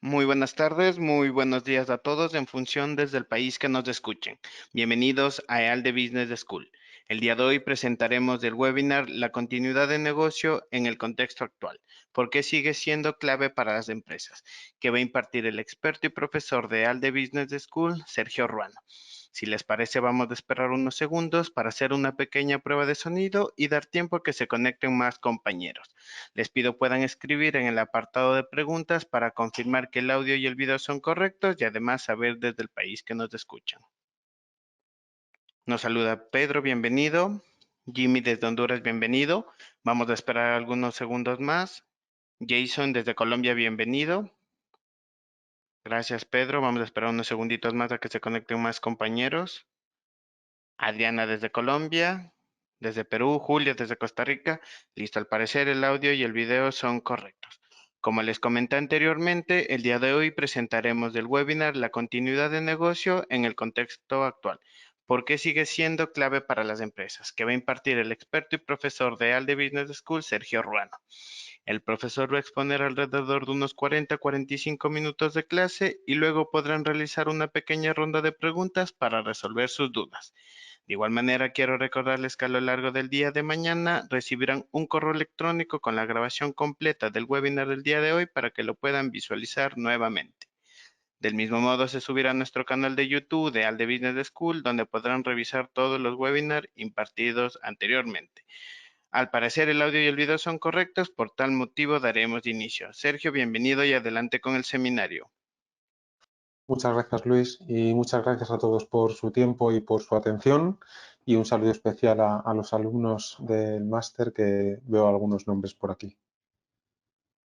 Muy buenas tardes, muy buenos días a todos en función desde el país que nos escuchen. Bienvenidos a EALDE Business School. El día de hoy presentaremos el webinar La continuidad de negocio en el contexto actual, por qué sigue siendo clave para las empresas, que va a impartir el experto y profesor de EALDE Business School, Sergio Ruano. Si les parece, vamos a esperar unos segundos para hacer una pequeña prueba de sonido y dar tiempo a que se conecten más compañeros. Les pido puedan escribir en el apartado de preguntas para confirmar que el audio y el video son correctos y además saber desde el país que nos escuchan. Nos saluda Pedro, bienvenido. Jimmy desde Honduras, bienvenido. Vamos a esperar algunos segundos más. Jason desde Colombia, bienvenido. Gracias, Pedro. Vamos a esperar unos segunditos más a que se conecten más compañeros. Adriana desde Colombia, desde Perú, Julia desde Costa Rica. Listo, al parecer el audio y el video son correctos. Como les comenté anteriormente, el día de hoy presentaremos el webinar La continuidad de negocio en el contexto actual. ¿Por qué sigue siendo clave para las empresas? Que va a impartir el experto y profesor de ALDE Business School, Sergio Ruano. El profesor va a exponer alrededor de unos 40-45 minutos de clase y luego podrán realizar una pequeña ronda de preguntas para resolver sus dudas. De igual manera, quiero recordarles que a lo largo del día de mañana recibirán un correo electrónico con la grabación completa del webinar del día de hoy para que lo puedan visualizar nuevamente. Del mismo modo, se subirá a nuestro canal de YouTube de ALDE Business School, donde podrán revisar todos los webinars impartidos anteriormente. Al parecer, el audio y el video son correctos, por tal motivo daremos inicio. Sergio, bienvenido y adelante con el seminario. Muchas gracias, Luis, y muchas gracias a todos por su tiempo y por su atención. Y un saludo especial a los alumnos del máster, que veo algunos nombres por aquí.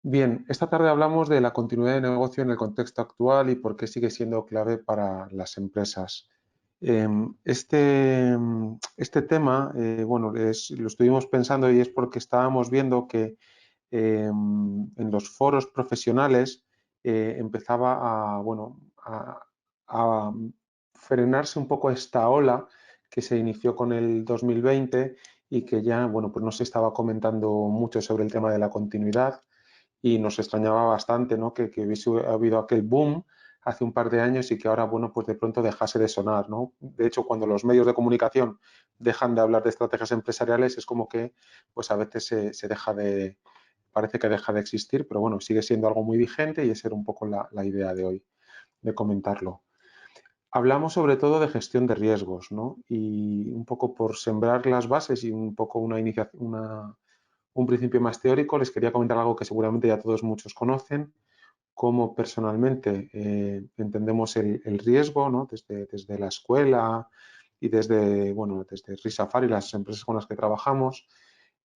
Bien, esta tarde hablamos de la continuidad de negocio en el contexto actual y por qué sigue siendo clave para las empresas. Este tema, bueno, lo estuvimos pensando y es porque estábamos viendo que en los foros profesionales empezaba bueno, a frenarse un poco esta ola que se inició con el 2020 y que ya, bueno, pues no se estaba comentando mucho sobre el tema de la continuidad y nos extrañaba bastante, ¿no? Que hubiese habido aquel boom hace un par de años y que ahora, bueno, pues de pronto dejase de sonar, ¿no? De hecho, cuando los medios de comunicación dejan de hablar de estrategias empresariales, es como que, pues a veces se deja de, parece que deja de existir, pero bueno, sigue siendo algo muy vigente y esa era un poco la idea de hoy, de comentarlo. Hablamos sobre todo de gestión de riesgos, ¿no? Y un poco por sembrar las bases y un poco un principio más teórico, les quería comentar algo que seguramente ya todos muchos conocen, cómo personalmente entendemos el riesgo, ¿no? Desde la escuela y desde, bueno, desde Risafari, las empresas con las que trabajamos,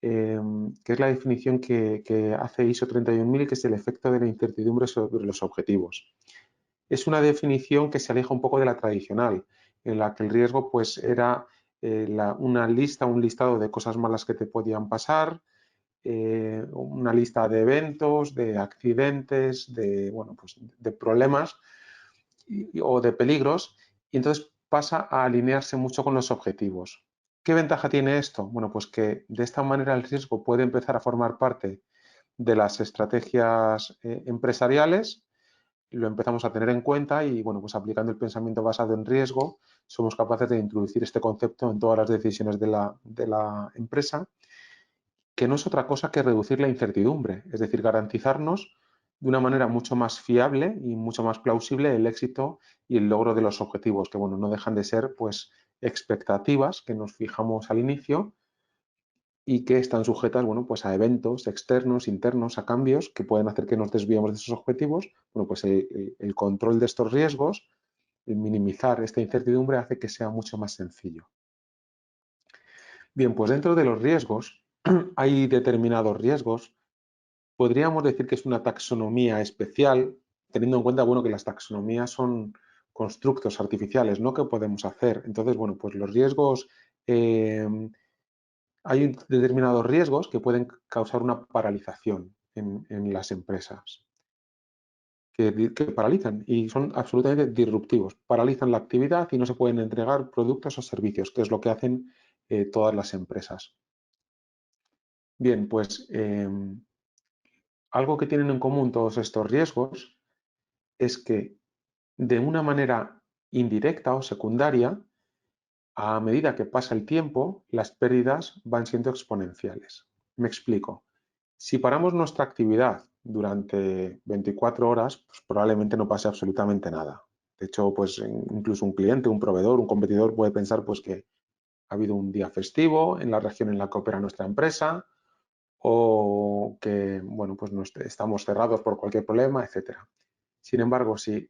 que es la definición que hace ISO 31000, que es el efecto de la incertidumbre sobre los objetivos. Es una definición que se aleja un poco de la tradicional, en la que el riesgo pues era una lista, un listado de cosas malas que te podían pasar, una lista de eventos, de accidentes, de, bueno, pues de problemas o de peligros, y entonces pasa a alinearse mucho con los objetivos. ¿Qué ventaja tiene esto? Bueno, pues que de esta manera el riesgo puede empezar a formar parte de las estrategias empresariales, lo empezamos a tener en cuenta y, bueno, pues aplicando el pensamiento basado en riesgo, somos capaces de introducir este concepto en todas las decisiones de la empresa, que no es otra cosa que reducir la incertidumbre, es decir, garantizarnos de una manera mucho más fiable y mucho más plausible el éxito y el logro de los objetivos, que, bueno, no dejan de ser pues expectativas que nos fijamos al inicio y que están sujetas, bueno, pues a eventos externos, internos, a cambios que pueden hacer que nos desviemos de esos objetivos. Bueno, pues el control de estos riesgos, el minimizar esta incertidumbre hace que sea mucho más sencillo. Bien, pues dentro de los riesgos hay determinados riesgos. Podríamos decir que es una taxonomía especial, teniendo en cuenta, bueno, que las taxonomías son constructos artificiales, ¿no? Que podemos hacer. Entonces, bueno, pues los riesgos, hay determinados riesgos que pueden causar una paralización en las empresas, que paralizan y son absolutamente disruptivos. Paralizan la actividad y no se pueden entregar productos o servicios, que es lo que hacen todas las empresas. Bien, pues algo que tienen en común todos estos riesgos es que de una manera indirecta o secundaria, a medida que pasa el tiempo, las pérdidas van siendo exponenciales. Me explico. Si paramos nuestra actividad durante 24 horas, pues probablemente no pase absolutamente nada. De hecho, pues incluso un cliente, un proveedor, un competidor puede pensar pues que ha habido un día festivo en la región en la que opera nuestra empresa o que, bueno, pues no estamos cerrados por cualquier problema, etcétera. Sin embargo, si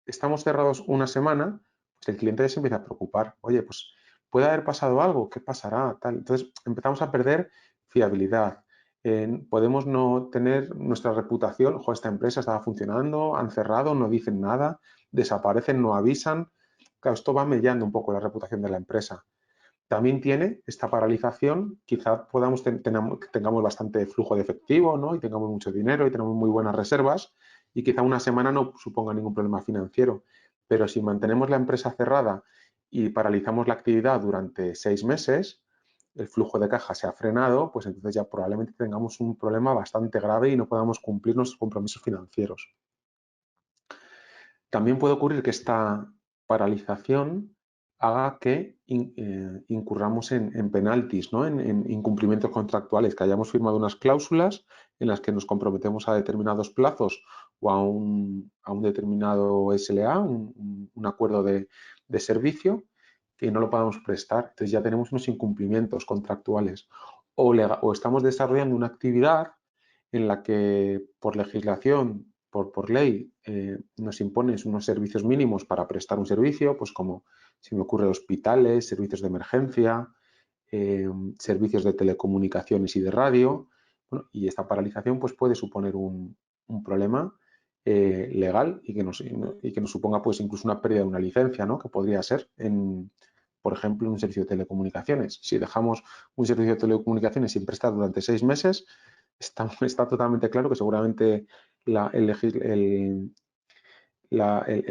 estamos cerrados una semana, pues el cliente se empieza a preocupar. Oye, pues puede haber pasado algo, ¿qué pasará? Tal. Entonces empezamos a perder fiabilidad. Podemos no tener nuestra reputación, ojo, esta empresa estaba funcionando, han cerrado, no dicen nada, desaparecen, no avisan. Claro, esto va mellando un poco la reputación de la empresa. También tiene esta paralización, quizá tengamos bastante flujo de efectivo, ¿no? Y tengamos mucho dinero y tenemos muy buenas reservas y quizá una semana no suponga ningún problema financiero. Pero si mantenemos la empresa cerrada y paralizamos la actividad durante 6 meses, el flujo de caja se ha frenado, pues entonces ya probablemente tengamos un problema bastante grave y no podamos cumplir nuestros compromisos financieros. También puede ocurrir que esta paralización haga que incurramos en penaltis, ¿no? en incumplimientos contractuales, que hayamos firmado unas cláusulas en las que nos comprometemos a determinados plazos o a un determinado SLA, un acuerdo de servicio, que no lo podamos prestar. Entonces ya tenemos unos incumplimientos contractuales. O estamos desarrollando una actividad en la que por legislación, por ley, nos imponen unos servicios mínimos para prestar un servicio, pues como se me ocurre hospitales, servicios de emergencia, servicios de telecomunicaciones y de radio. Bueno, y esta paralización pues, puede suponer un problema legal y que nos suponga pues, incluso una pérdida de una licencia, ¿no? Que podría ser por ejemplo, en un servicio de telecomunicaciones. Si dejamos un servicio de telecomunicaciones sin prestar durante 6 meses, está totalmente claro que seguramente el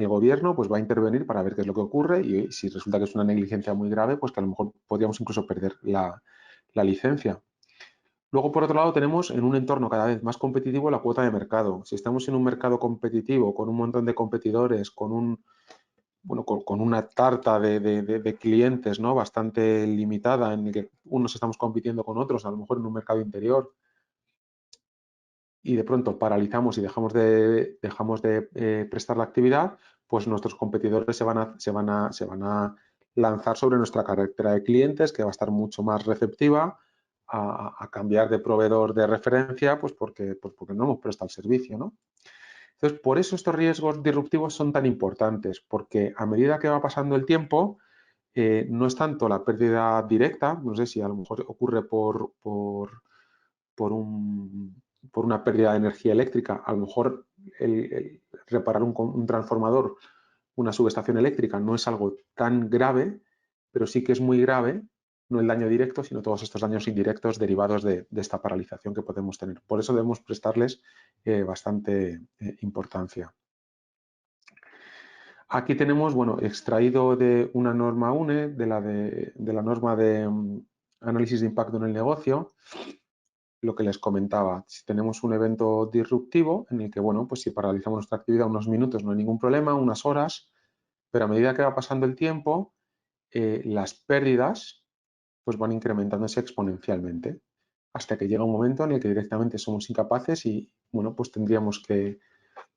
gobierno pues, va a intervenir para ver qué es lo que ocurre y si resulta que es una negligencia muy grave, pues que a lo mejor podríamos incluso perder la licencia. Luego, por otro lado, tenemos en un entorno cada vez más competitivo la cuota de mercado. Si estamos en un mercado competitivo con un montón de competidores, con una tarta de clientes, ¿no? Bastante limitada en el que unos estamos compitiendo con otros, a lo mejor en un mercado interior, y de pronto paralizamos y dejamos de prestar la actividad, pues nuestros competidores se van a lanzar sobre nuestra cartera de clientes, que va a estar mucho más receptiva a cambiar de proveedor de referencia, pues porque no hemos prestado el servicio, ¿no? Entonces, por eso estos riesgos disruptivos son tan importantes, porque a medida que va pasando el tiempo, no es tanto la pérdida directa, no sé si a lo mejor ocurre por, un, por una pérdida de energía eléctrica, a lo mejor el reparar un transformador, una subestación eléctrica, no es algo tan grave, pero sí que es muy grave, no el daño directo, sino todos estos daños indirectos derivados de esta paralización que podemos tener. Por eso debemos prestarles bastante importancia. Aquí tenemos, bueno, extraído de una norma UNE, de la norma de análisis de impacto en el negocio, lo que les comentaba. Si tenemos un evento disruptivo en el que, bueno, pues si paralizamos nuestra actividad unos minutos no hay ningún problema, unas horas, pero a medida que va pasando el tiempo, las pérdidas pues van incrementándose exponencialmente hasta que llega un momento en el que directamente somos incapaces y, bueno, pues tendríamos que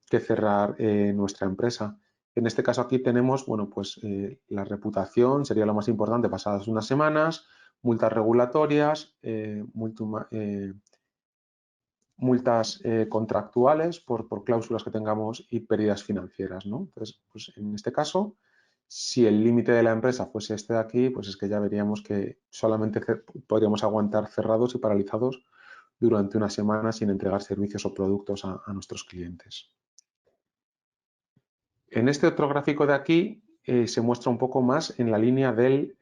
cerrar nuestra empresa. En este caso aquí tenemos, bueno, pues la reputación sería lo más importante pasadas unas semanas, multas regulatorias, multas contractuales por cláusulas que tengamos y pérdidas financieras, ¿no? Entonces, pues en este caso, si el límite de la empresa fuese este de aquí, pues es que ya veríamos que solamente podríamos aguantar cerrados y paralizados durante una semana sin entregar servicios o productos a nuestros clientes. En este otro gráfico de aquí se muestra un poco más en la línea del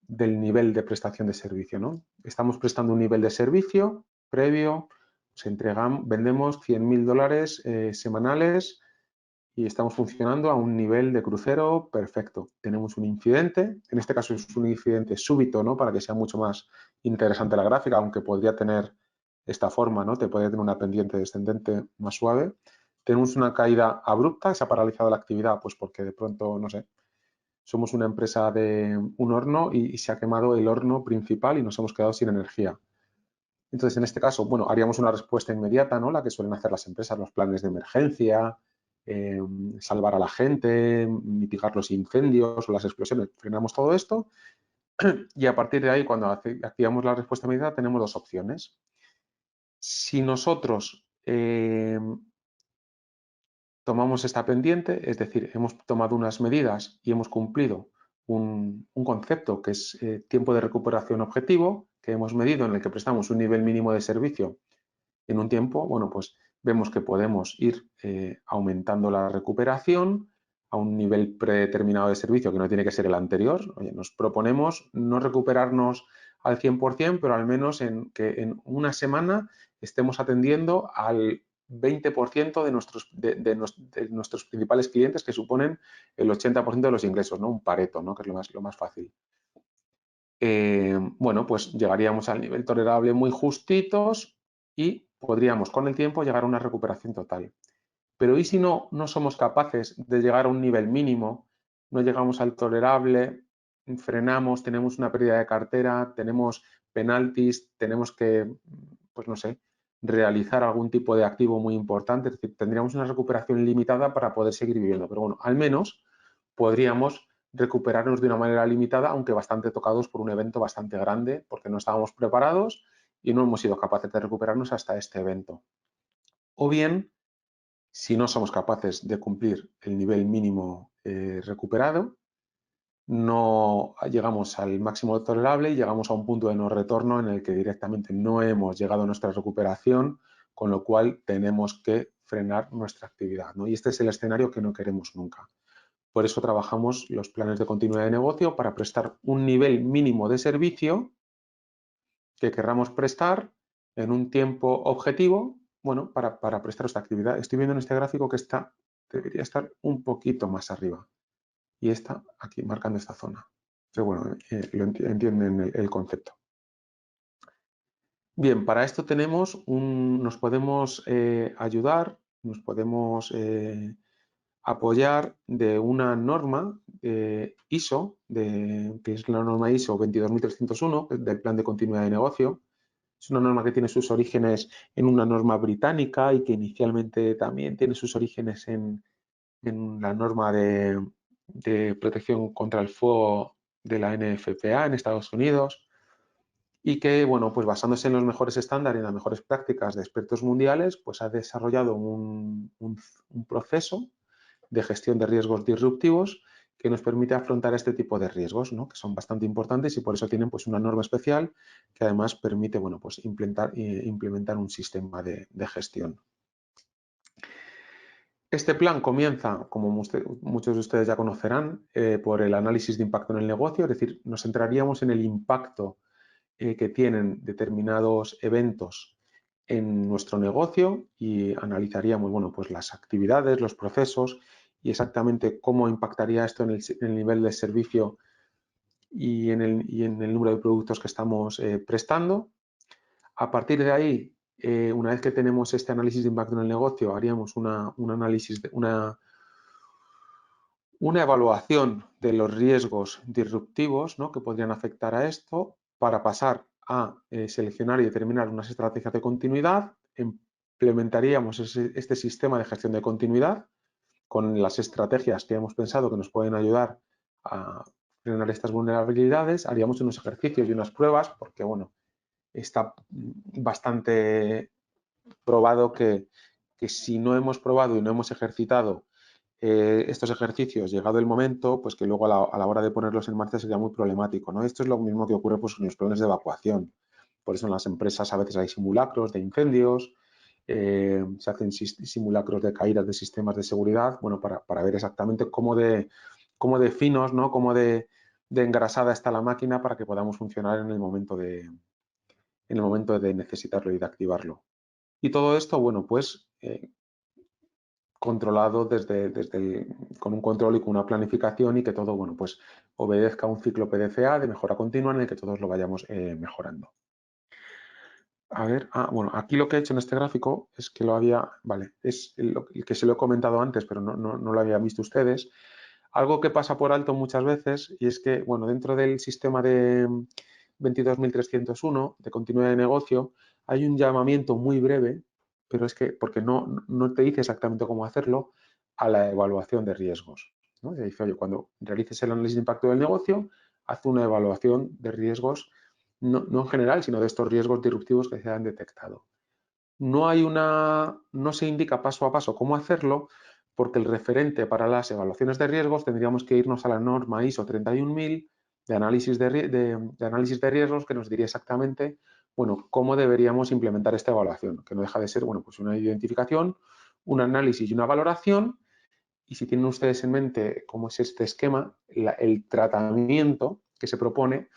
nivel de prestación de servicio, ¿no? Estamos prestando un nivel de servicio previo, vendemos $100.000 semanales y estamos funcionando a un nivel de crucero perfecto. Tenemos un incidente, en este caso es un incidente súbito, ¿no? Para que sea mucho más interesante la gráfica, aunque podría tener esta forma, ¿no? Te podría tener una pendiente descendente más suave. tenemos una caída abrupta, se ha paralizado la actividad, pues porque de pronto, no sé, somos una empresa de un horno y se ha quemado el horno principal y nos hemos quedado sin energía. Entonces, en este caso, bueno, haríamos una respuesta inmediata, ¿no? La que suelen hacer las empresas, los planes de emergencia, eh, salvar a la gente, mitigar los incendios o las explosiones. Frenamos todo esto y a partir de ahí, cuando activamos la respuesta inmediata, tenemos dos opciones. Si nosotros tomamos esta pendiente, es decir, hemos tomado unas medidas y hemos cumplido un concepto que es tiempo de recuperación objetivo, que hemos medido en el que prestamos un nivel mínimo de servicio en un tiempo, bueno, pues vemos que podemos ir aumentando la recuperación a un nivel predeterminado de servicio que no tiene que ser el anterior. Oye, nos proponemos no recuperarnos al 100%, pero al menos que en una semana estemos atendiendo al 20% de nuestros principales clientes, que suponen el 80% de los ingresos, ¿no? Un Pareto, ¿no? Que es lo más fácil. Bueno, pues llegaríamos al nivel tolerable muy justitos y podríamos con el tiempo llegar a una recuperación total. Pero ¿y si no somos capaces de llegar a un nivel mínimo? No llegamos al tolerable, frenamos, tenemos una pérdida de cartera, tenemos penaltis, tenemos que, pues no sé, realizar algún tipo de activo muy importante, es decir, tendríamos una recuperación limitada para poder seguir viviendo. Pero bueno, al menos podríamos recuperarnos de una manera limitada, aunque bastante tocados por un evento bastante grande, porque no estábamos preparados y no hemos sido capaces de recuperarnos hasta este evento. O bien, si no somos capaces de cumplir el nivel mínimo recuperado, no llegamos al máximo tolerable y llegamos a un punto de no retorno en el que directamente no hemos llegado a nuestra recuperación, con lo cual tenemos que frenar nuestra actividad, ¿no? Y este es el escenario que no queremos nunca. Por eso trabajamos los planes de continuidad de negocio para prestar un nivel mínimo de servicio que querramos prestar en un tiempo objetivo, bueno, para prestar esta actividad. Estoy viendo en este gráfico que debería estar un poquito más arriba y está aquí marcando esta zona. Pero bueno, entienden el concepto. Bien, para esto nos podemos ayudar, nos podemos apoyar de una norma ISO, que es la norma ISO 22301, del Plan de Continuidad de Negocio. Es una norma que tiene sus orígenes en una norma británica y que inicialmente también tiene sus orígenes en la norma de protección contra el fuego de la NFPA en Estados Unidos y que, bueno, pues basándose en los mejores estándares y en las mejores prácticas de expertos mundiales, pues ha desarrollado un proceso de gestión de riesgos disruptivos que nos permite afrontar este tipo de riesgos, ¿no? Que son bastante importantes y por eso tienen pues, una norma especial que además permite bueno, pues, implementar un sistema de gestión. Este plan comienza, como muchos de ustedes ya conocerán, por el análisis de impacto en el negocio, es decir, nos centraríamos en el impacto que tienen determinados eventos en nuestro negocio y analizaríamos bueno, pues las actividades, los procesos y exactamente cómo impactaría esto en el nivel de servicio y en el número de productos que estamos prestando. A partir de ahí, una vez que tenemos este análisis de impacto en el negocio, haríamos un análisis, una evaluación de los riesgos disruptivos, ¿no? Que podrían afectar a esto para pasar a seleccionar y determinar unas estrategias de continuidad. Implementaríamos este sistema de gestión de continuidad con las estrategias que hemos pensado que nos pueden ayudar a frenar estas vulnerabilidades. Haríamos unos ejercicios y unas pruebas porque, bueno, está bastante probado que si no hemos probado y no hemos ejercitado estos ejercicios, llegado el momento, pues que luego a la hora de ponerlos en marcha sería muy problemático, ¿no? Esto es lo mismo que ocurre pues, en los planes de evacuación. Por eso en las empresas a veces hay simulacros de incendios, se hacen simulacros de caídas de sistemas de seguridad, bueno, para ver exactamente cómo de finos, ¿no? Cómo de engrasada está la máquina para que podamos funcionar en el momento de necesitarlo y de activarlo. Y todo esto, bueno, pues controlado con un control y con una planificación y que todo, bueno, pues obedezca a un ciclo PDCA de mejora continua en el que todos lo vayamos mejorando. A ver, bueno, aquí lo que he hecho en este gráfico es que lo había, vale, es el que se lo he comentado antes, pero no lo habían visto ustedes. Algo que pasa por alto muchas veces y es que, bueno, dentro del sistema de 22.301 de continuidad de negocio hay un llamamiento muy breve, pero es que, porque no te dice exactamente cómo hacerlo, a la evaluación de riesgos, ¿no? Te dice, oye, cuando realices el análisis de impacto del negocio, haz una evaluación de riesgos, no en general, sino de estos riesgos disruptivos que se han detectado. No se indica paso a paso cómo hacerlo, porque el referente para las evaluaciones de riesgos tendríamos que irnos a la norma ISO 31000 de análisis de riesgos, que nos diría exactamente, bueno, cómo deberíamos implementar esta evaluación, que no deja de ser, bueno, pues una identificación, un análisis y una valoración. Y si tienen ustedes en mente cómo es este esquema, el tratamiento que se propone,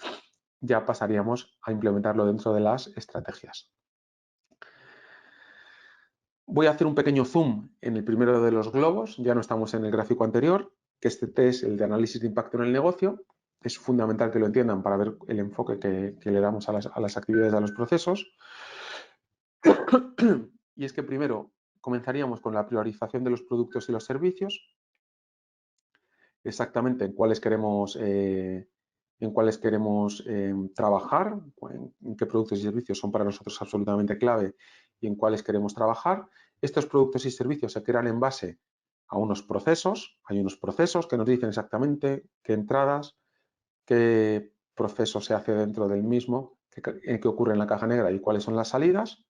ya pasaríamos a implementarlo dentro de las estrategias. Voy a hacer un pequeño zoom en el primero de los globos, ya no estamos en el gráfico anterior, que este es el de análisis de impacto en el negocio. Es fundamental que lo entiendan para ver el enfoque que le damos a las actividades, a los procesos. Y es que primero comenzaríamos con la priorización de los productos y los servicios, exactamente en cuáles queremos trabajar, en qué productos y servicios son para nosotros absolutamente clave y en cuáles queremos trabajar. Estos productos y servicios se crean en base a unos procesos. Hay unos procesos que nos dicen exactamente qué entradas, qué proceso se hace dentro del mismo, qué ocurre en la caja negra y cuáles son las salidas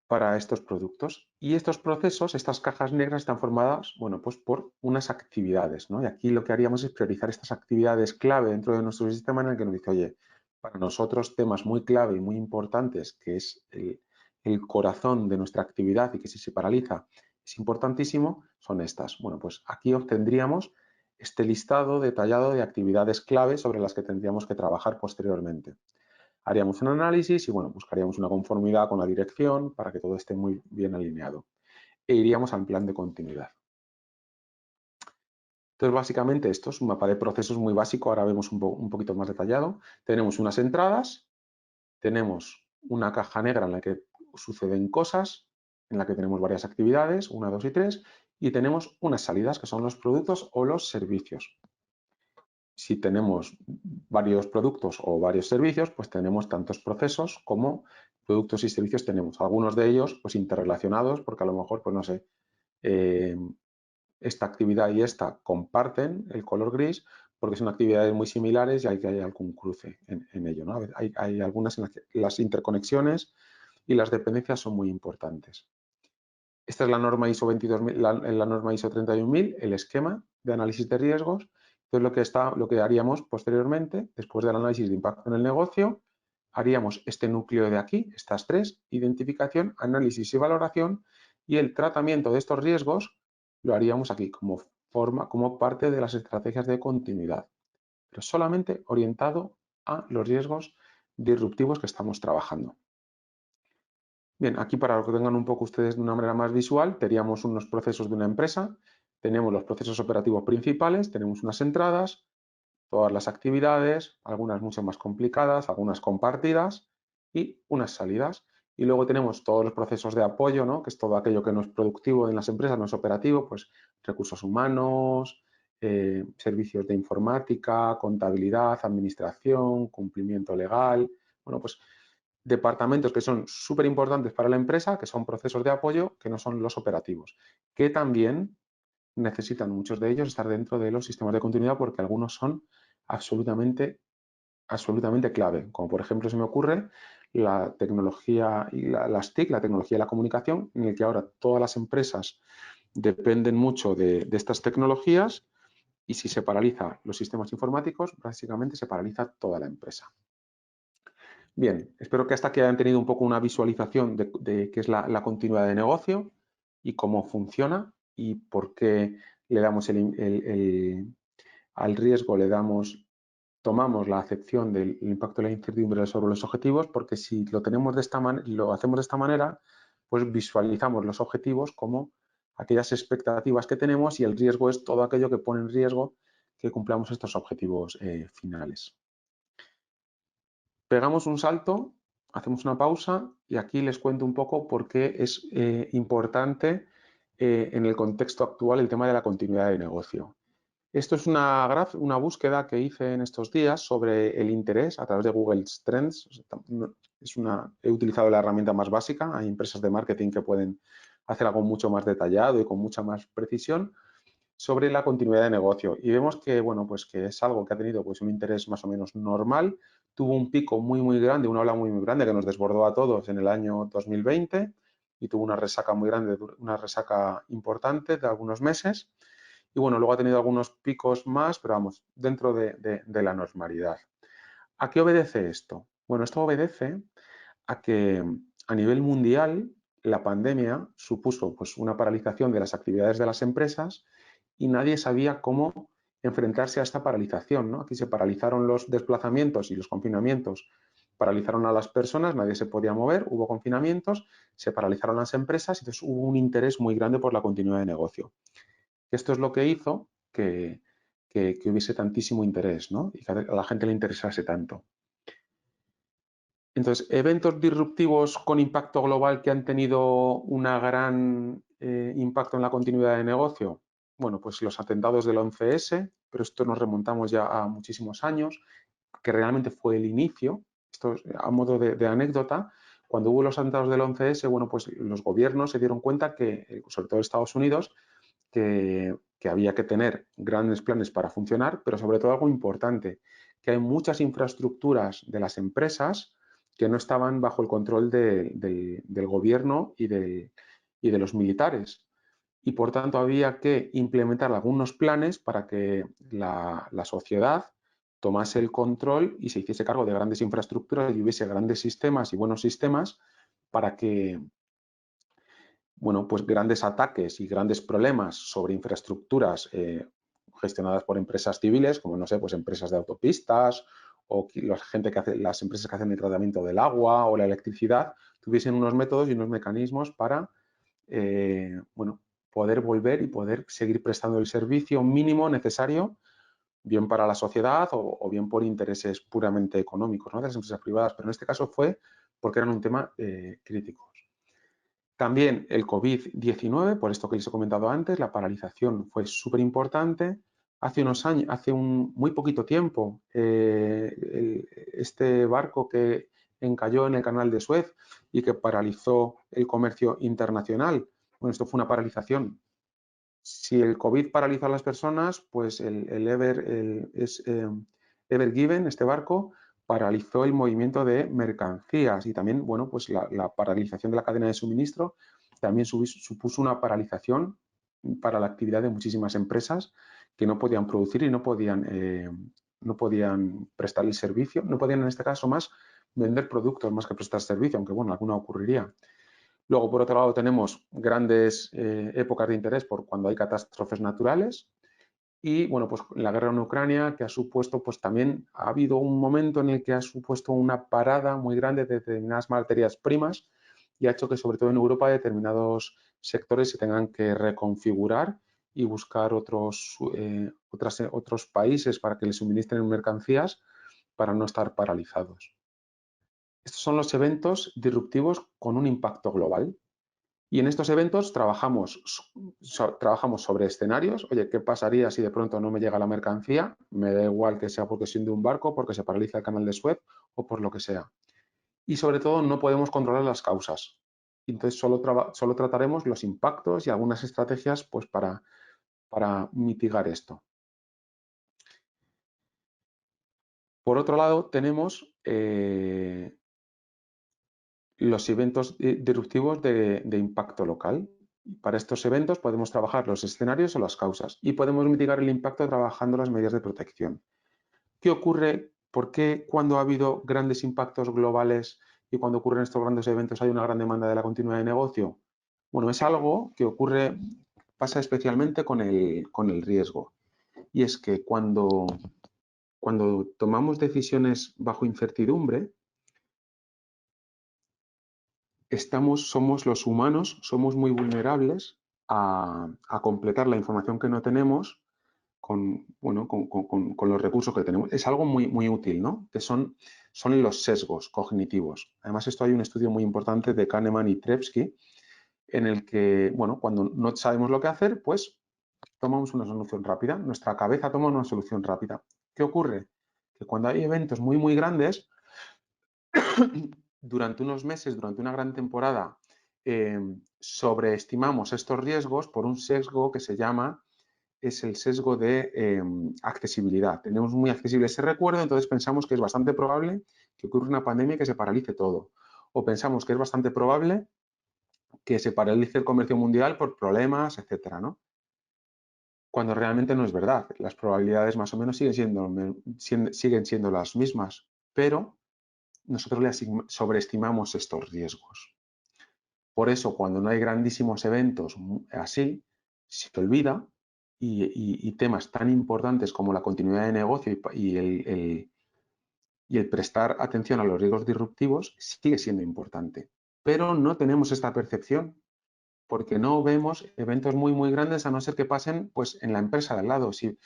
para estos productos. Y estos procesos, estas cajas negras, están formadas, bueno, pues por unas actividades, ¿no? Y aquí lo que haríamos es priorizar estas actividades clave dentro de nuestro sistema en el que nos dice, oye, para nosotros temas muy clave y muy importantes, que es el corazón de nuestra actividad y que si se paraliza es importantísimo, son estas. Bueno, pues aquí obtendríamos este listado detallado de actividades clave sobre las que tendríamos que trabajar posteriormente. Haríamos un análisis y, bueno, buscaríamos una conformidad con la dirección para que todo esté muy bien alineado. E iríamos al plan de continuidad. Entonces, básicamente esto es un mapa de procesos muy básico. Ahora vemos un poquito más detallado. Tenemos unas entradas, tenemos una caja negra en la que suceden cosas, en la que tenemos varias actividades, 1, 2 y 3, y tenemos unas salidas que son los productos o los servicios. Si tenemos varios productos o varios servicios, pues tenemos tantos procesos como productos y servicios tenemos. Algunos de ellos, pues interrelacionados, porque a lo mejor, pues no sé, esta actividad y esta comparten el color gris porque son actividades muy similares y hay algún cruce en ello, ¿no? Hay algunas en las que las interconexiones y las dependencias son muy importantes. Esta es la norma ISO 22000, la norma ISO 31000, el esquema de análisis de riesgos. Entonces, lo que haríamos posteriormente, después del análisis de impacto en el negocio, haríamos este núcleo de aquí, estas tres: identificación, análisis y valoración, y el tratamiento de estos riesgos lo haríamos aquí como parte de las estrategias de continuidad, pero solamente orientado a los riesgos disruptivos que estamos trabajando. Bien, aquí para que tengan un poco ustedes de una manera más visual, teníamos unos procesos de una empresa, tenemos los procesos operativos principales, tenemos unas entradas, todas las actividades, algunas mucho más complicadas, algunas compartidas y unas salidas. Y luego tenemos todos los procesos de apoyo, ¿no? Que es todo aquello que no es productivo en las empresas, no es operativo, pues recursos humanos, servicios de informática, contabilidad, administración, cumplimiento legal. Bueno, pues departamentos que son súper importantes para la empresa, que son procesos de apoyo, que no son los operativos, que también necesitan muchos de ellos estar dentro de los sistemas de continuidad porque algunos son absolutamente clave, como por ejemplo se me ocurre la tecnología y las TIC, la tecnología de la comunicación, en el que ahora todas las empresas dependen mucho de estas tecnologías y si se paraliza los sistemas informáticos, básicamente se paraliza toda la empresa. Bien, espero que hasta aquí hayan tenido un poco una visualización de qué es la continuidad de negocio y cómo funciona y por qué le damos al riesgo, tomamos la acepción del impacto de la incertidumbre sobre los objetivos, porque si lo hacemos de esta manera, pues visualizamos los objetivos como aquellas expectativas que tenemos y el riesgo es todo aquello que pone en riesgo que cumplamos estos objetivos finales. Pegamos un salto hacemos una pausa y aquí les cuento un poco por qué es importante en el contexto actual el tema de la continuidad de negocio. Esto es una búsqueda que hice en estos días sobre el interés a través de Google Trends. He utilizado la herramienta más básica. Hay empresas de marketing que pueden hacer algo mucho más detallado y con mucha más precisión sobre la continuidad de negocio. Y vemos que, bueno, pues que es algo que ha tenido pues, un interés más o menos normal. Tuvo un pico muy grande, una ola muy grande que nos desbordó a todos en el año 2020 y tuvo una resaca muy grande, una resaca importante de algunos meses. Y bueno, luego ha tenido algunos picos más, pero vamos, dentro de la normalidad. ¿A qué obedece esto? Bueno, esto obedece a que a nivel mundial la pandemia supuso pues, una paralización de las actividades de las empresas y nadie sabía cómo enfrentarse a esta paralización, ¿no? Aquí se paralizaron los desplazamientos y los confinamientos, paralizaron a las personas, nadie se podía mover, hubo confinamientos, se paralizaron las empresas y entonces hubo un interés muy grande por la continuidad de negocio. Esto es lo que hizo que hubiese tantísimo interés, ¿no? Y que a la gente le interesase tanto. Entonces, eventos disruptivos con impacto global que han tenido un gran impacto en la continuidad de negocio. Bueno, pues los atentados del 11S, pero esto nos remontamos ya a muchísimos años, que realmente fue el inicio. Esto a modo de anécdota, cuando hubo los atentados del 11S, bueno, pues los gobiernos se dieron cuenta que, sobre todo Estados Unidos, que había que tener grandes planes para funcionar, pero sobre todo algo importante, que hay muchas infraestructuras de las empresas que no estaban bajo el control del gobierno y de los militares. Y por tanto había que implementar algunos planes para que la sociedad tomase el control y se hiciese cargo de grandes infraestructuras y hubiese grandes sistemas y buenos sistemas para que, bueno, pues grandes ataques y grandes problemas sobre infraestructuras gestionadas por empresas civiles, como no sé, pues empresas de autopistas o la gente que hace, las empresas que hacen el tratamiento del agua o la electricidad, tuviesen unos métodos y unos mecanismos para, bueno, poder volver y poder seguir prestando el servicio mínimo necesario, bien para la sociedad o bien por intereses puramente económicos, ¿no?, de las empresas privadas. Pero en este caso fue porque eran un tema crítico. También el COVID-19, por esto que les he comentado antes, la paralización fue súper importante. Hace unos años, muy poquito tiempo, este barco que encalló en el canal de Suez y que paralizó el comercio internacional. Bueno, esto fue una paralización. Si el COVID paralizó a las personas, pues el Ever Given, este barco, paralizó el movimiento de mercancías y también, bueno, pues la paralización de la cadena de suministro también supuso una paralización para la actividad de muchísimas empresas que no podían producir y no podían prestar el servicio, no podían en este caso más vender productos más que prestar servicio, aunque bueno, alguna ocurriría. Luego, por otro lado, tenemos grandes épocas de interés por cuando hay catástrofes naturales. Y bueno, pues la guerra en Ucrania, que ha supuesto, pues también ha habido un momento en el que ha supuesto una parada muy grande de determinadas materias primas y ha hecho que, sobre todo en Europa, determinados sectores se tengan que reconfigurar y buscar otros países para que les suministren mercancías para no estar paralizados. Estos son los eventos disruptivos con un impacto global. Y en estos eventos trabajamos sobre escenarios. Oye, ¿qué pasaría si de pronto no me llega la mercancía? Me da igual que sea porque se hunde un barco, porque se paraliza el canal de Suez o por lo que sea. Y sobre todo no podemos controlar las causas. Entonces solo trataremos los impactos y algunas estrategias pues, para mitigar esto. Por otro lado, tenemos los eventos disruptivos de impacto local. Para estos eventos podemos trabajar los escenarios o las causas y podemos mitigar el impacto trabajando las medidas de protección. ¿Qué ocurre? ¿Por qué cuando ha habido grandes impactos globales y cuando ocurren estos grandes eventos hay una gran demanda de la continuidad de negocio? Bueno, es algo que pasa especialmente con el riesgo. Y es que cuando tomamos decisiones bajo incertidumbre, somos los humanos, somos muy vulnerables a completar la información que no tenemos bueno, con los recursos que tenemos. Es algo muy, muy útil, ¿no? Que son los sesgos cognitivos. Además, esto hay un estudio muy importante de Kahneman y Tversky en el que, bueno, cuando no sabemos lo que hacer, pues tomamos una solución rápida. Nuestra cabeza toma una solución rápida. ¿Qué ocurre? Que cuando hay eventos muy, muy grandes, durante unos meses, durante una gran temporada, sobreestimamos estos riesgos por un sesgo que se llama, es el sesgo de accesibilidad. Tenemos muy accesible ese recuerdo, entonces pensamos que es bastante probable que ocurra una pandemia y que se paralice todo. O pensamos que es bastante probable que se paralice el comercio mundial por problemas, etcétera, ¿no? Cuando realmente no es verdad. Las probabilidades más o menos siguen siendo las mismas, pero nosotros le sobreestimamos estos riesgos. Por eso, cuando no hay grandísimos eventos así, se olvida y temas tan importantes como la continuidad de negocio y el prestar atención a los riesgos disruptivos sigue siendo importante. Pero no tenemos esta percepción porque no vemos eventos muy, muy grandes a no ser que pasen pues, en la empresa de al lado. Si,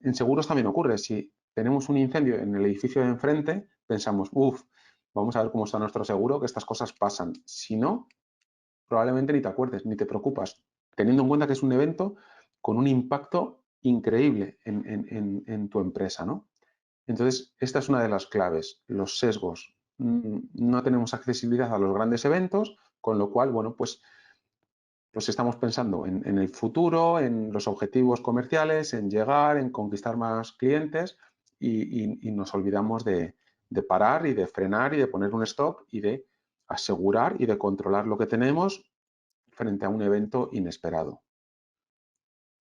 en seguros también ocurre. Si tenemos un incendio en el edificio de enfrente, pensamos, uff, vamos a ver cómo está nuestro seguro, que estas cosas pasan. Si no, probablemente ni te acuerdes, ni te preocupas, teniendo en cuenta que es un evento con un impacto increíble en tu empresa, ¿no? Entonces, esta es una de las claves, los sesgos. No tenemos accesibilidad a los grandes eventos, con lo cual, bueno, pues estamos pensando en el futuro, en los objetivos comerciales, en llegar, en conquistar más clientes y nos olvidamos de parar y de frenar y de poner un stop y de asegurar y de controlar lo que tenemos frente a un evento inesperado.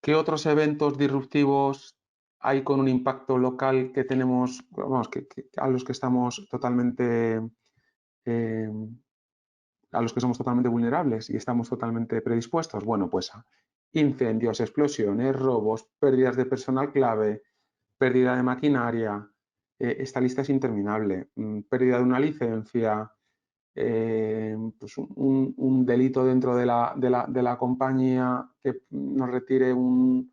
¿Qué otros eventos disruptivos hay con un impacto local que tenemos, vamos, a los que estamos totalmente eh, a los que somos totalmente vulnerables y estamos totalmente predispuestos? Bueno, pues a incendios, explosiones, robos, pérdidas de personal clave, pérdida de maquinaria. Esta lista es interminable. Pérdida de una licencia, pues un delito dentro de la compañía que nos retire un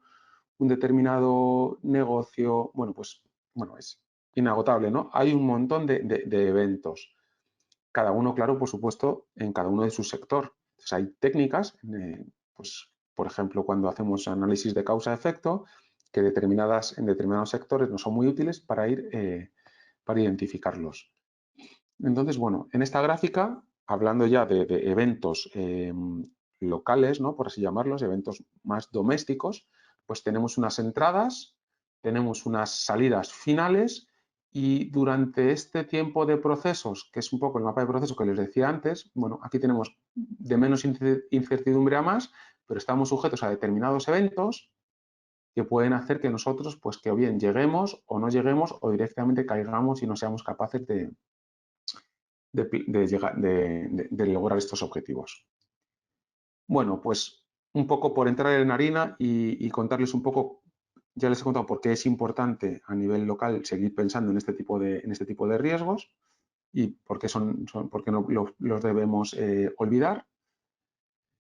determinado negocio. Bueno, pues bueno, es inagotable, ¿no? Hay un montón de eventos. Cada uno, claro, por supuesto, en cada uno de su sector. Entonces, hay técnicas, pues, por ejemplo, cuando hacemos análisis de causa-efecto, que en determinados sectores no son muy útiles para identificarlos. Entonces, bueno, en esta gráfica, hablando ya de eventos locales, ¿no? Por así llamarlos, eventos más domésticos, pues tenemos unas entradas, tenemos unas salidas finales y durante este tiempo de procesos, que es un poco el mapa de procesos que les decía antes, bueno, aquí tenemos de menos incertidumbre a más, pero estamos sujetos a determinados eventos que pueden hacer que nosotros, pues que o bien lleguemos o no lleguemos o directamente caigamos y no seamos capaces de lograr estos objetivos. Bueno, pues un poco por entrar en harina y contarles un poco, ya les he contado por qué es importante a nivel local seguir pensando en este tipo de riesgos y por qué, por qué no los debemos olvidar.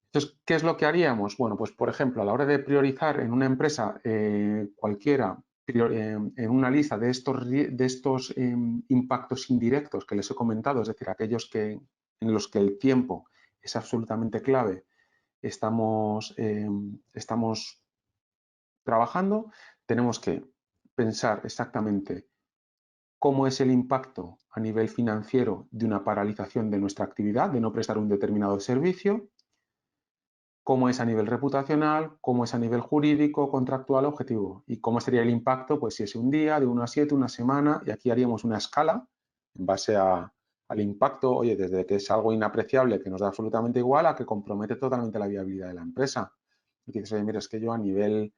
Entonces, ¿qué es lo que haríamos? Bueno, pues por ejemplo, a la hora de priorizar en una empresa cualquiera, en una lista de estos impactos indirectos que les he comentado, es decir, aquellos en los que el tiempo es absolutamente clave, estamos trabajando, tenemos que pensar exactamente cómo es el impacto a nivel financiero de una paralización de nuestra actividad, de no prestar un determinado servicio, cómo es a nivel reputacional, cómo es a nivel jurídico, contractual, objetivo. Y cómo sería el impacto, pues si es un día, de 1 a 7, una semana, y aquí haríamos una escala en base al impacto, oye, desde que es algo inapreciable, que nos da absolutamente igual, a que compromete totalmente la viabilidad de la empresa. Y dices, oye, mira, es que yo a nivel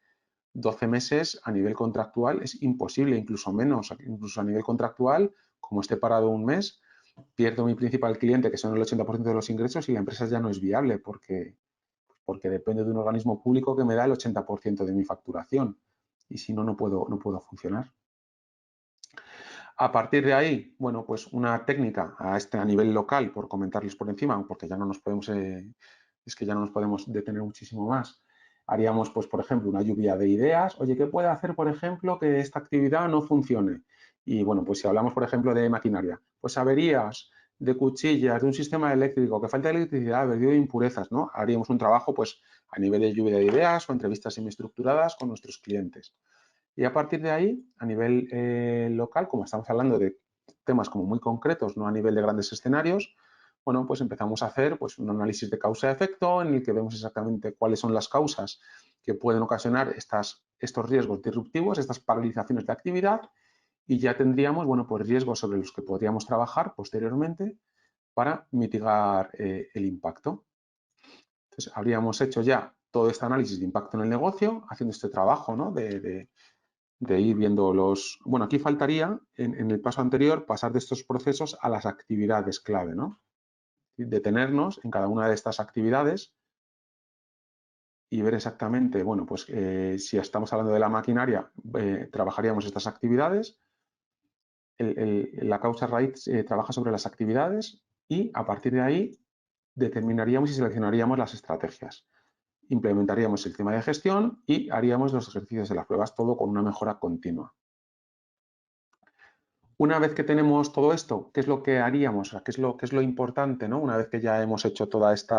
12 meses, a nivel contractual, es imposible, incluso menos, incluso a nivel contractual, como esté parado un mes, pierdo mi principal cliente, que son el 80% de los ingresos, y la empresa ya no es viable porque depende de un organismo público que me da el 80% de mi facturación y si no, no puedo funcionar. A partir de ahí, bueno, pues una técnica a nivel local, por comentarles por encima, porque ya no nos podemos, es que ya no nos podemos detener muchísimo más, haríamos, pues, por ejemplo, una lluvia de ideas. Oye, ¿qué puede hacer, por ejemplo, que esta actividad no funcione? Y bueno, pues si hablamos, por ejemplo, de maquinaria, pues averías de cuchillas, de un sistema eléctrico, que falta electricidad, vertido de impurezas, ¿no? Haríamos un trabajo, pues, a nivel de lluvia de ideas o entrevistas semiestructuradas con nuestros clientes. Y a partir de ahí, a nivel local, como estamos hablando de temas como muy concretos, no a nivel de grandes escenarios, bueno, pues empezamos a hacer, pues, un análisis de causa-efecto en el que vemos exactamente cuáles son las causas que pueden ocasionar estos riesgos disruptivos, estas paralizaciones de actividad, y ya tendríamos, bueno, pues riesgos sobre los que podríamos trabajar posteriormente para mitigar el impacto. Entonces, habríamos hecho ya todo este análisis de impacto en el negocio, haciendo este trabajo, ¿no? de ir viendo los... Bueno, aquí faltaría, en el paso anterior, pasar de estos procesos a las actividades clave, ¿no? Detenernos en cada una de estas actividades y ver exactamente, bueno, pues si estamos hablando de la maquinaria, trabajaríamos estas actividades, la causa raíz trabaja sobre las actividades y a partir de ahí determinaríamos y seleccionaríamos las estrategias. Implementaríamos el sistema de gestión y haríamos los ejercicios de las pruebas, todo con una mejora continua. Una vez que tenemos todo esto, ¿qué es lo que haríamos? ¿Qué es lo importante, ¿no? Una vez que ya hemos hecho todo este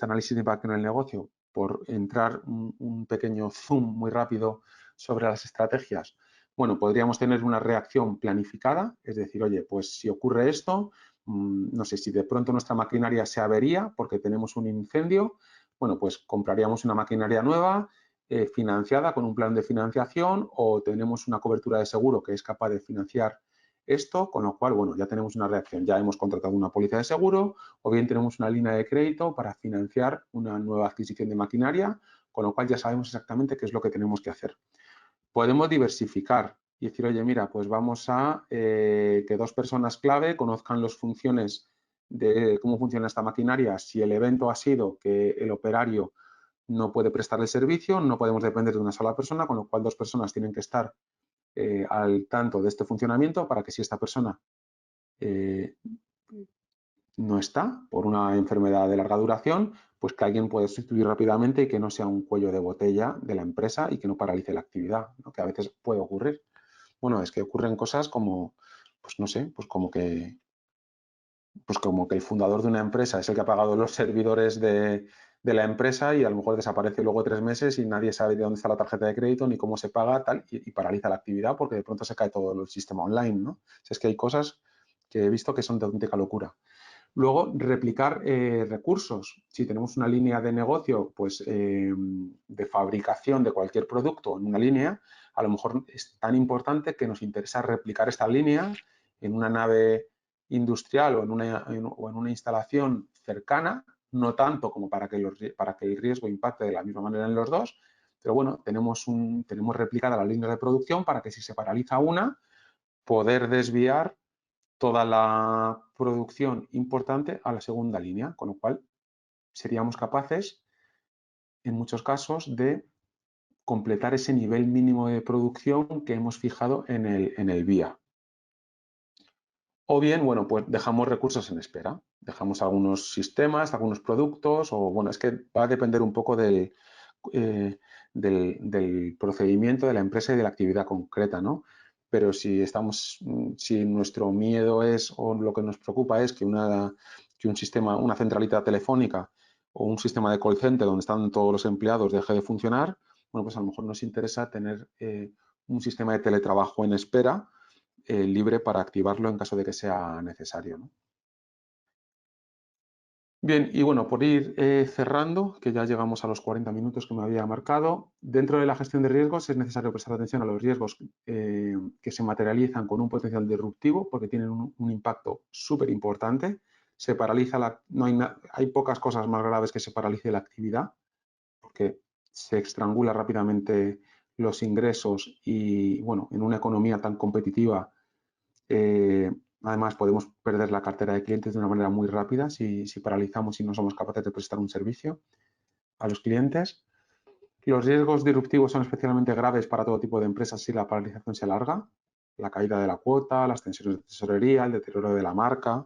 análisis de impacto en el negocio, por entrar un pequeño zoom muy rápido sobre las estrategias. Bueno, podríamos tener una reacción planificada, es decir, oye, pues si ocurre esto, no sé, si de pronto nuestra maquinaria se avería porque tenemos un incendio, bueno, pues compraríamos una maquinaria nueva, financiada con un plan de financiación, o tenemos una cobertura de seguro que es capaz de financiar esto, con lo cual, bueno, ya tenemos una reacción, ya hemos contratado una póliza de seguro, o bien tenemos una línea de crédito para financiar una nueva adquisición de maquinaria, con lo cual ya sabemos exactamente qué es lo que tenemos que hacer. Podemos diversificar y decir, oye, mira, pues vamos a que dos personas clave conozcan las funciones de cómo funciona esta maquinaria. Si el evento ha sido que el operario no puede prestar el servicio, no podemos depender de una sola persona, con lo cual dos personas tienen que estar al tanto de este funcionamiento para que si esta persona no está por una enfermedad de larga duración, pues que alguien pueda sustituir rápidamente y que no sea un cuello de botella de la empresa y que no paralice la actividad, ¿no? Que a veces puede ocurrir. Bueno, es que ocurren cosas como, pues no sé, pues como que el fundador de una empresa es el que ha pagado los servidores de la empresa y a lo mejor desaparece luego 3 meses y nadie sabe de dónde está la tarjeta de crédito ni cómo se paga, tal, y paraliza la actividad porque de pronto se cae todo el sistema online, ¿no? Si es que hay cosas que he visto que son de auténtica locura. Luego, replicar recursos. Si tenemos una línea de negocio, pues de fabricación de cualquier producto en una línea, a lo mejor es tan importante que nos interesa replicar esta línea en una nave industrial o en una instalación cercana, no tanto como para que el riesgo impacte de la misma manera en los dos, pero bueno, tenemos replicada la línea de producción para que si se paraliza una, poder desviar toda la producción importante a la segunda línea, con lo cual seríamos capaces, en muchos casos, de completar ese nivel mínimo de producción que hemos fijado en el vía. O bien, bueno, pues dejamos recursos en espera, dejamos algunos sistemas, algunos productos, o bueno, es que va a depender un poco del procedimiento de la empresa y de la actividad concreta, ¿no? Pero si nuestro miedo es, o lo que nos preocupa es que un sistema, una centralita telefónica o un sistema de call center donde están todos los empleados deje de funcionar, bueno, pues a lo mejor nos interesa tener un sistema de teletrabajo en espera libre para activarlo en caso de que sea necesario, ¿no? Bien, y bueno, por ir cerrando, que ya llegamos a los 40 minutos que me había marcado, dentro de la gestión de riesgos es necesario prestar atención a los riesgos que se materializan con un potencial disruptivo porque tienen un impacto súper importante. Se paraliza hay pocas cosas más graves que se paralice la actividad porque se estrangula rápidamente los ingresos y, bueno, en una economía tan competitiva, además podemos perder la cartera de clientes de una manera muy rápida si paralizamos y no somos capaces de prestar un servicio a los clientes. Los riesgos disruptivos son especialmente graves para todo tipo de empresas si la paralización se alarga. La caída de la cuota, las tensiones de tesorería, el deterioro de la marca.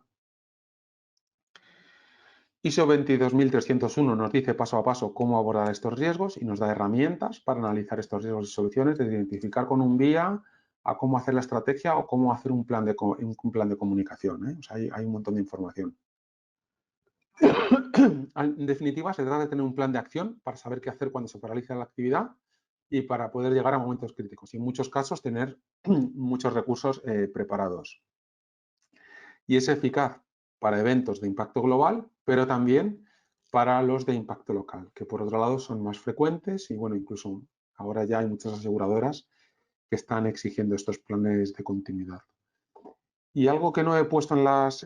ISO 22301 nos dice paso a paso cómo abordar estos riesgos y nos da herramientas para analizar estos riesgos y soluciones, desde identificar con un guía a cómo hacer la estrategia o cómo hacer un plan de comunicación. O sea, hay un montón de información. En definitiva, se trata de tener un plan de acción para saber qué hacer cuando se paraliza la actividad y para poder llegar a momentos críticos. Y en muchos casos tener muchos recursos preparados. Y es eficaz para eventos de impacto global, pero también para los de impacto local, que por otro lado son más frecuentes y bueno, incluso ahora ya hay muchas aseguradoras que están exigiendo estos planes de continuidad. Y algo que no he puesto en las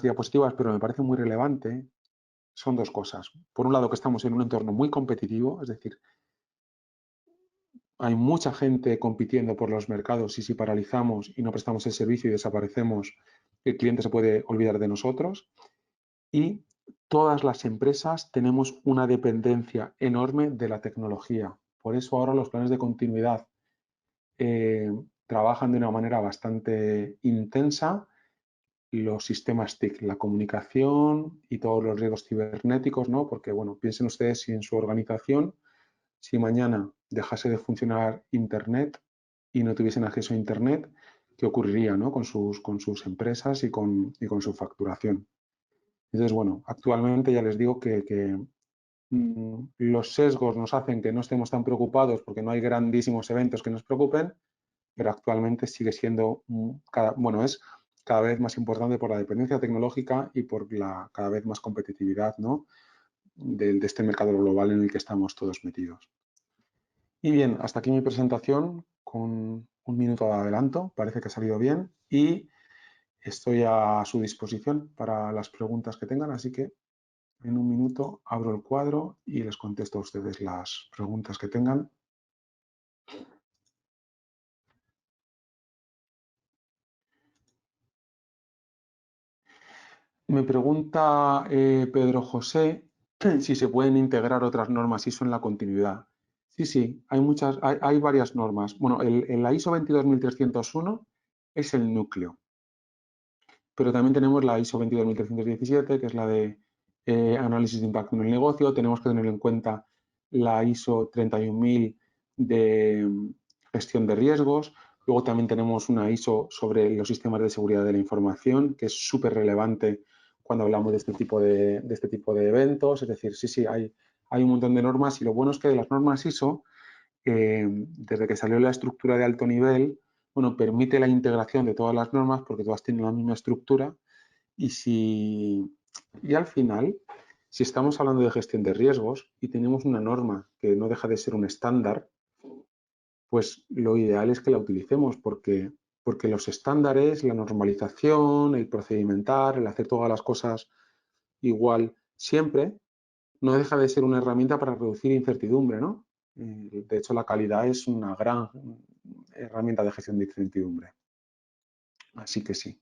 diapositivas, pero me parece muy relevante, son dos cosas. Por un lado, que estamos en un entorno muy competitivo, es decir, hay mucha gente compitiendo por los mercados y si paralizamos y no prestamos el servicio y desaparecemos, el cliente se puede olvidar de nosotros. Y todas las empresas tenemos una dependencia enorme de la tecnología. Por eso ahora los planes de continuidad trabajan de una manera bastante intensa los sistemas TIC, la comunicación y todos los riesgos cibernéticos, ¿no? Porque, bueno, piensen ustedes si en su organización, si mañana dejase de funcionar Internet y no tuviesen acceso a Internet, ¿qué ocurriría, ¿no? con sus empresas y con su facturación? Entonces, bueno, actualmente ya les digo que los sesgos nos hacen que no estemos tan preocupados porque no hay grandísimos eventos que nos preocupen, pero actualmente sigue siendo, es cada vez más importante por la dependencia tecnológica y por la cada vez más competitividad, ¿no? de este mercado global en el que estamos todos metidos. Y bien, hasta aquí mi presentación con un minuto de adelanto, parece que ha salido bien y estoy a su disposición para las preguntas que tengan, así que en un minuto abro el cuadro y les contesto a ustedes las preguntas que tengan. Me pregunta Pedro José si se pueden integrar otras normas ISO en la continuidad. Sí, hay varias normas. Bueno, la ISO 22301 es el núcleo, pero también tenemos la ISO 22317, que es la de análisis de impacto en el negocio. Tenemos que tener en cuenta la ISO 31000 de gestión de riesgos. Luego también tenemos una ISO sobre los sistemas de seguridad de la información, que es súper relevante cuando hablamos de este tipo de eventos. Es decir, sí, hay un montón de normas y lo bueno es que de las normas ISO, desde que salió la estructura de alto nivel, bueno, permite la integración de todas las normas porque todas tienen la misma estructura y al final, si estamos hablando de gestión de riesgos y tenemos una norma que no deja de ser un estándar, pues lo ideal es que la utilicemos porque los estándares, la normalización, el procedimentar, el hacer todas las cosas igual siempre, no deja de ser una herramienta para reducir incertidumbre, ¿no? De hecho, la calidad es una gran herramienta de gestión de incertidumbre. Así que sí.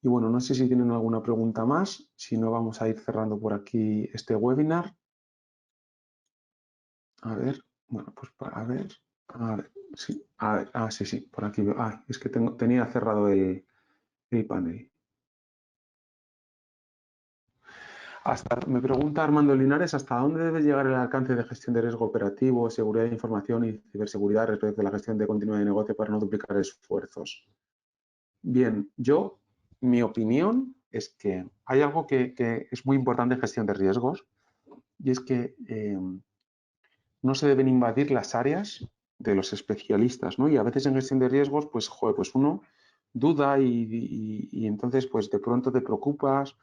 Y bueno, no sé si tienen alguna pregunta más, si no vamos a ir cerrando por aquí este webinar. A ver, bueno, pues a ver, sí, sí, por aquí veo. Es que tenía cerrado el panel. Me pregunta Armando Linares, ¿hasta dónde debe llegar el alcance de gestión de riesgo operativo, seguridad de información y ciberseguridad respecto a la gestión de continuidad de negocio para no duplicar esfuerzos? Bien, mi opinión es que hay algo que es muy importante en gestión de riesgos y es que no se deben invadir las áreas de los especialistas, ¿no? Y a veces en gestión de riesgos, pues, pues uno duda y entonces, pues de pronto te preocupas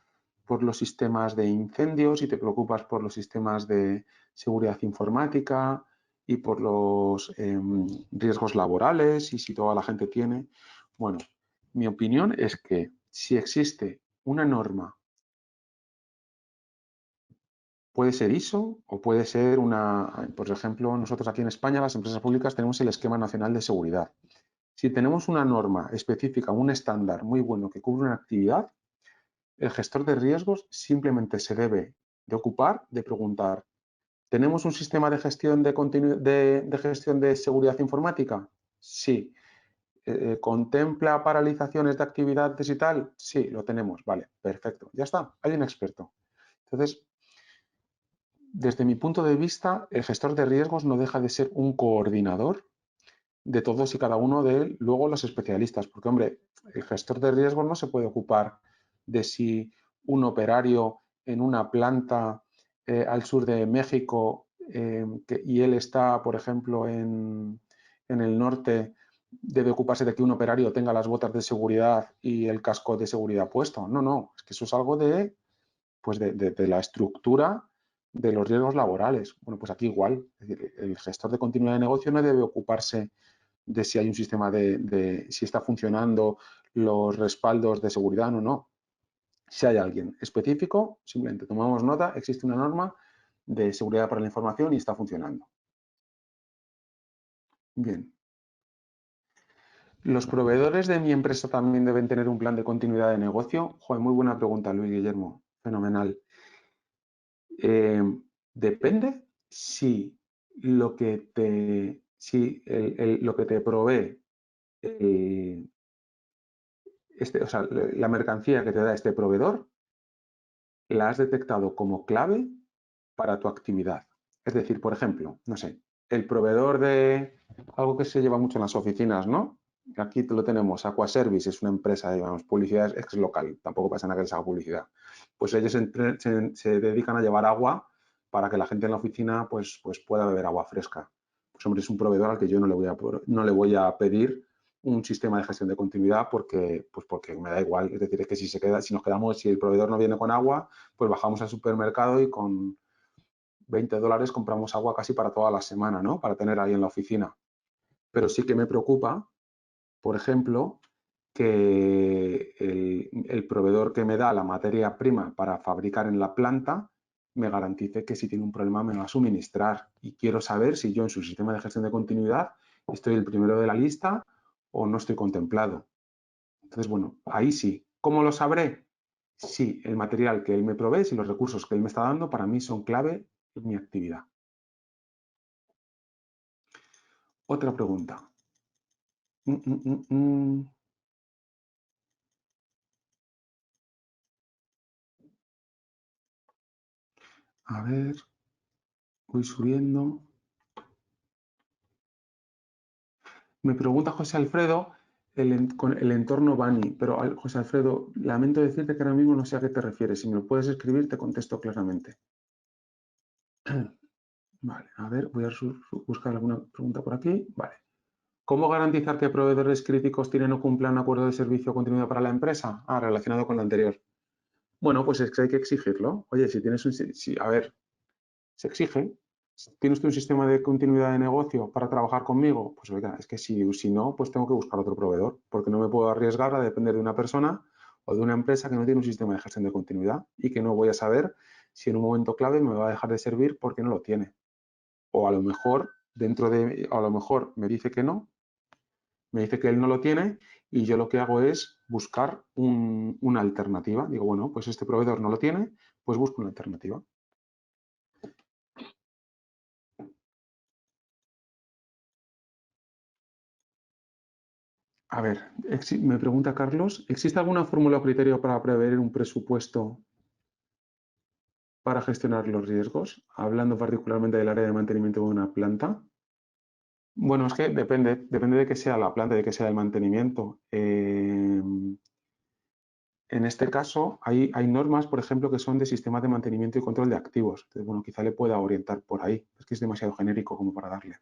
por los sistemas de incendios y te preocupas por los sistemas de seguridad informática y por los riesgos laborales y si toda la gente tiene. Bueno, mi opinión es que si existe una norma, puede ser ISO o puede ser por ejemplo, nosotros aquí en España, las empresas públicas, tenemos el Esquema Nacional de Seguridad. Si tenemos una norma específica, un estándar muy bueno que cubre una actividad, el gestor de riesgos simplemente se debe de ocupar de preguntar, ¿tenemos un sistema de gestión de gestión de seguridad informática? Sí. ¿Contempla paralizaciones de actividades y tal? Sí, lo tenemos. Vale, perfecto. Ya está, hay un experto. Entonces, desde mi punto de vista, el gestor de riesgos no deja de ser un coordinador de todos y cada uno de luego los especialistas, porque hombre, el gestor de riesgos no se puede ocupar de si un operario en una planta al sur de México y él está, por ejemplo, en el norte, debe ocuparse de que un operario tenga las botas de seguridad y el casco de seguridad puesto. No, no, es que eso es algo de, pues de la estructura de los riesgos laborales. Bueno, pues aquí igual, es decir, el gestor de continuidad de negocio no debe ocuparse de si hay un sistema de si está funcionando los respaldos de seguridad o no. Si hay alguien específico, simplemente tomamos nota, existe una norma de seguridad para la información y está funcionando. Bien. ¿Los proveedores de mi empresa también deben tener un plan de continuidad de negocio? Joder, muy buena pregunta, Luis Guillermo. Fenomenal. Depende si lo que te, si lo que te provee o sea, la mercancía que te da este proveedor la has detectado como clave para tu actividad. Es decir, por ejemplo, no sé, el proveedor de algo que se lleva mucho en las oficinas, ¿no? Aquí lo tenemos, Aquaservice, es una empresa, digamos, publicidad ex local, tampoco pasa nada que les haga publicidad. Pues ellos se dedican a llevar agua para que la gente en la oficina pues pueda beber agua fresca. Pues hombre, es un proveedor al que yo no le voy a pedir un sistema de gestión de continuidad porque me da igual. Es decir, es que si el proveedor no viene con agua, pues bajamos al supermercado y con $20 compramos agua casi para toda la semana, ¿no? Para tener ahí en la oficina. Pero sí que me preocupa, por ejemplo, que el proveedor que me da la materia prima para fabricar en la planta me garantice que si tiene un problema me va a suministrar. Y quiero saber si yo en su sistema de gestión de continuidad estoy el primero de la lista o no estoy contemplado. Entonces, bueno, ahí sí. ¿Cómo lo sabré? Si el material que él me provee, si los recursos que él me está dando, para mí son clave en mi actividad. Otra pregunta. A ver, voy subiendo. Me pregunta José Alfredo con el entorno Bani, pero José Alfredo, lamento decirte que ahora mismo no sé a qué te refieres. Si me lo puedes escribir, te contesto claramente. Vale, a ver, voy a buscar alguna pregunta por aquí. Vale. ¿Cómo garantizar que proveedores críticos tienen o cumplan acuerdo de servicio o continuidad para la empresa? Ah, relacionado con lo anterior. Bueno, pues es que hay que exigirlo. Oye, si tienes a ver, se exige. ¿Tiene usted un sistema de continuidad de negocio para trabajar conmigo? Pues oiga, es que si no, pues tengo que buscar otro proveedor, porque no me puedo arriesgar a depender de una persona o de una empresa que no tiene un sistema de gestión de continuidad y que no voy a saber si en un momento clave me va a dejar de servir porque no lo tiene. O a lo mejor a lo mejor me dice que no, me dice que él no lo tiene y yo lo que hago es buscar una alternativa. Digo, bueno, pues este proveedor no lo tiene, pues busco una alternativa. A ver, me pregunta Carlos, ¿existe alguna fórmula o criterio para prever un presupuesto para gestionar los riesgos? Hablando particularmente del área de mantenimiento de una planta. Bueno, es que depende de qué sea la planta, de qué sea el mantenimiento. En este caso, hay normas, por ejemplo, que son de sistemas de mantenimiento y control de activos. Entonces, bueno, quizá le pueda orientar por ahí. Es que es demasiado genérico como para darle.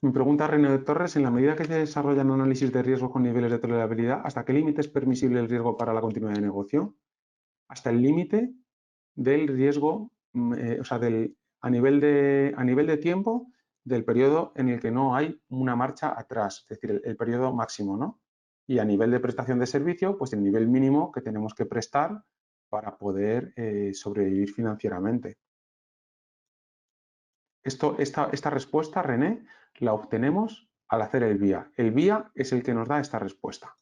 Me pregunta René Torres, en la medida que se desarrollan análisis de riesgos con niveles de tolerabilidad, ¿hasta qué límite es permisible el riesgo para la continuidad de negocio? Hasta el límite del riesgo, o sea, a nivel de tiempo del periodo en el que no hay una marcha atrás, es decir, el periodo máximo, ¿no? Y a nivel de prestación de servicio, pues el nivel mínimo que tenemos que prestar para poder sobrevivir financieramente. Esta respuesta, René, la obtenemos al hacer el VIA. El VIA es el que nos da esta respuesta.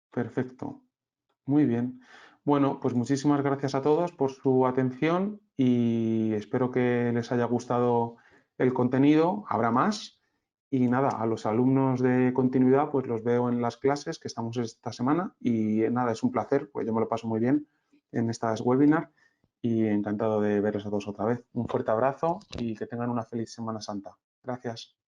Perfecto. Muy bien. Bueno, pues muchísimas gracias a todos por su atención y espero que les haya gustado el contenido. Habrá más. Y nada, a los alumnos de continuidad pues los veo en las clases que estamos esta semana y nada, es un placer, pues yo me lo paso muy bien en estas webinars y encantado de verlos a todos otra vez. Un fuerte abrazo y que tengan una feliz Semana Santa. Gracias.